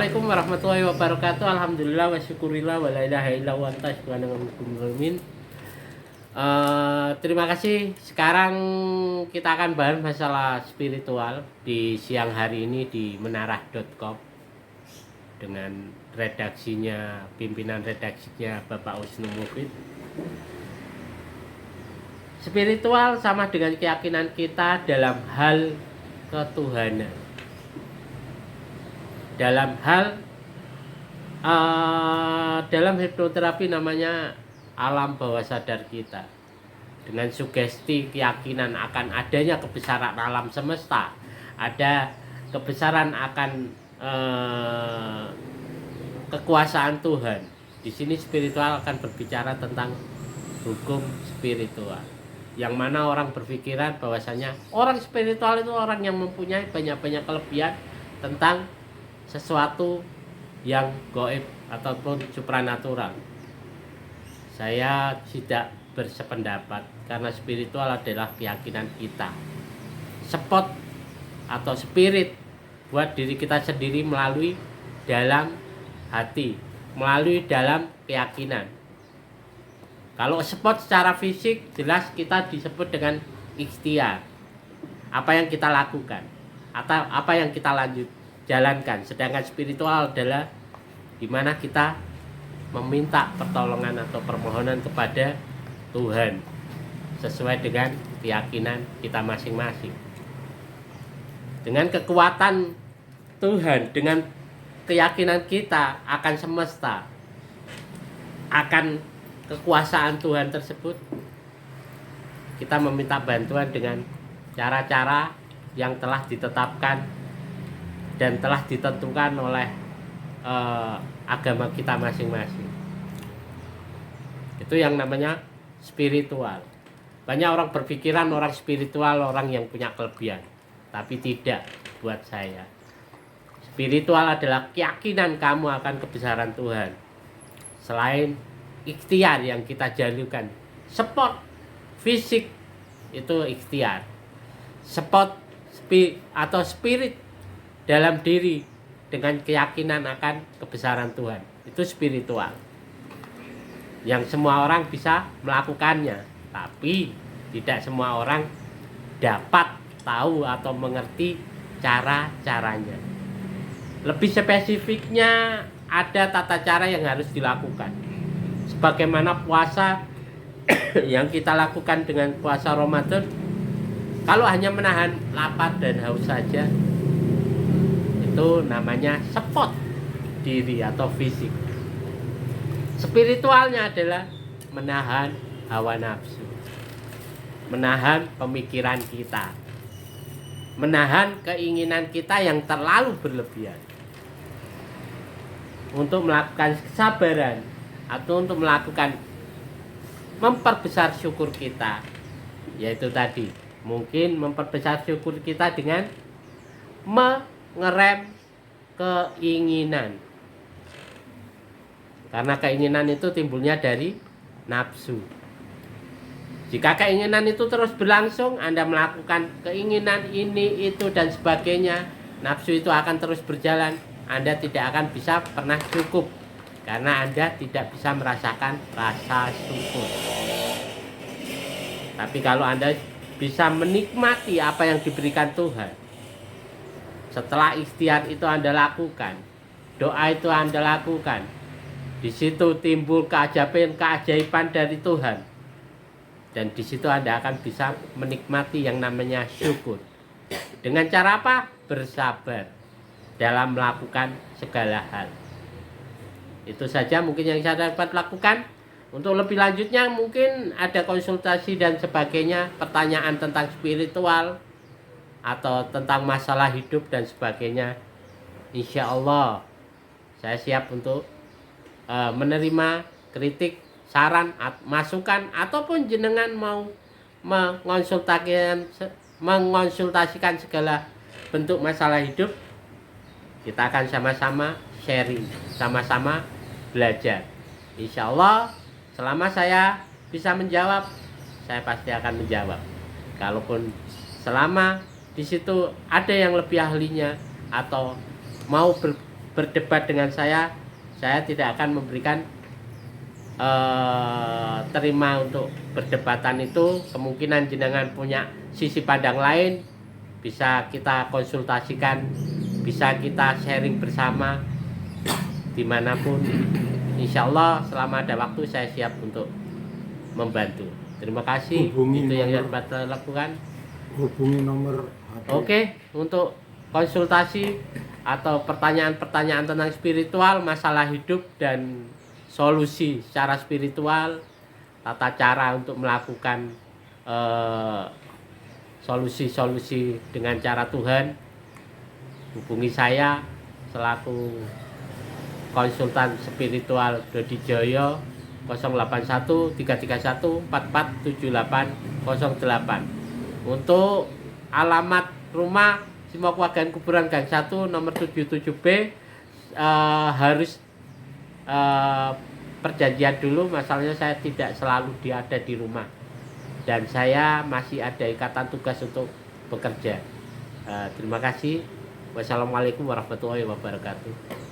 Assalamualaikum warahmatullahi wabarakatuh. Alhamdulillah wa syukurillah wa la ilaha illa wa anta subhanallahi. Terima kasih. Sekarang kita akan bahas masalah spiritual di siang hari ini di menarah.com dengan pimpinan redaksinya Bapak Usnu Mufid. Spiritual sama dengan keyakinan kita dalam hal ketuhanan. Dalam hipnoterapi namanya alam bawah sadar kita, dengan sugesti keyakinan akan adanya kebesaran alam semesta, ada kebesaran akan kekuasaan Tuhan. Di sini spiritual akan berbicara tentang hukum spiritual, yang mana orang berpikiran bahwasanya orang spiritual itu orang yang mempunyai banyak-banyak kelebihan tentang sesuatu yang gaib ataupun supranatural. Saya tidak bersependapat, karena spiritual adalah keyakinan kita. Spot atau spirit buat diri kita sendiri melalui dalam hati, melalui dalam keyakinan. Kalau spot secara fisik, jelas kita disebut dengan ikhtiar, apa yang kita lakukan atau apa yang kita jalankan. Sedangkan spiritual adalah dimana kita meminta pertolongan atau permohonan kepada Tuhan sesuai dengan keyakinan kita masing-masing. Dengan kekuatan Tuhan, dengan keyakinan kita akan semesta, akan kekuasaan Tuhan tersebut, kita meminta bantuan dengan cara-cara yang telah ditetapkan dan telah ditentukan oleh agama kita masing-masing. Itu yang namanya spiritual. Banyak orang berpikiran orang spiritual orang yang punya kelebihan, tapi tidak. Buat saya, spiritual adalah keyakinan kamu akan kebesaran Tuhan. Selain ikhtiar yang kita jalukan, sport fisik itu ikhtiar, sport atau spirit dalam diri dengan keyakinan akan kebesaran Tuhan, itu spiritual yang semua orang bisa melakukannya, tapi tidak semua orang dapat tahu atau mengerti cara-caranya. Lebih spesifiknya, ada tata cara yang harus dilakukan, sebagaimana puasa yang kita lakukan dengan puasa Ramadan. Kalau hanya menahan lapar dan haus saja, itu namanya spot diri atau fisik. Spiritualnya adalah menahan hawa nafsu, menahan pemikiran kita, menahan keinginan kita yang terlalu berlebihan, untuk melakukan kesabaran atau untuk melakukan memperbesar syukur kita. Yaitu tadi, mungkin memperbesar syukur kita dengan ngerem keinginan, karena keinginan itu timbulnya dari nafsu. Jika keinginan itu terus berlangsung, Anda melakukan keinginan ini, itu dan sebagainya, nafsu itu akan terus berjalan. Anda tidak akan bisa pernah cukup, karena Anda tidak bisa merasakan rasa syukur. Tapi kalau Anda bisa menikmati apa yang diberikan Tuhan, setelah ikhtiar itu Anda lakukan, doa itu Anda lakukan, di situ timbul keajaiban dari Tuhan, dan di situ Anda akan bisa menikmati yang namanya syukur. Dengan cara apa? Bersabar dalam melakukan segala hal. Itu saja mungkin yang saya dapat lakukan. Untuk lebih lanjutnya mungkin ada konsultasi dan sebagainya, pertanyaan tentang spiritual atau tentang masalah hidup dan sebagainya. Insya Allah saya siap untuk menerima kritik, saran, masukan, ataupun jenengan mau mengonsultasikan segala bentuk masalah hidup. Kita akan sama-sama sharing, sama-sama belajar. Insya Allah selama saya bisa menjawab, saya pasti akan menjawab. Kalaupun selama di situ ada yang lebih ahlinya atau mau berdebat dengan saya tidak akan memberikan terima untuk perdebatan itu. Kemungkinan jenengan punya sisi pandang lain, bisa kita konsultasikan, bisa kita sharing bersama dimanapun. Insya Allah selama ada waktu saya siap untuk membantu. Terima kasih. Itu yang dapat saya lakukan. Hubungi nomor HP. Oke, untuk konsultasi atau pertanyaan-pertanyaan tentang spiritual, masalah hidup dan solusi secara spiritual, tata cara untuk melakukan solusi-solusi dengan cara Tuhan, hubungi saya selaku konsultan spiritual Dodi Joyo 081 331 447808. Untuk alamat rumah Simokwagahan Kuburan Gang 1 nomor 77B, harus perjanjian dulu, masalahnya saya tidak selalu ada di rumah dan saya masih ada ikatan tugas untuk bekerja. Terima kasih. Wassalamualaikum warahmatullahi wabarakatuh.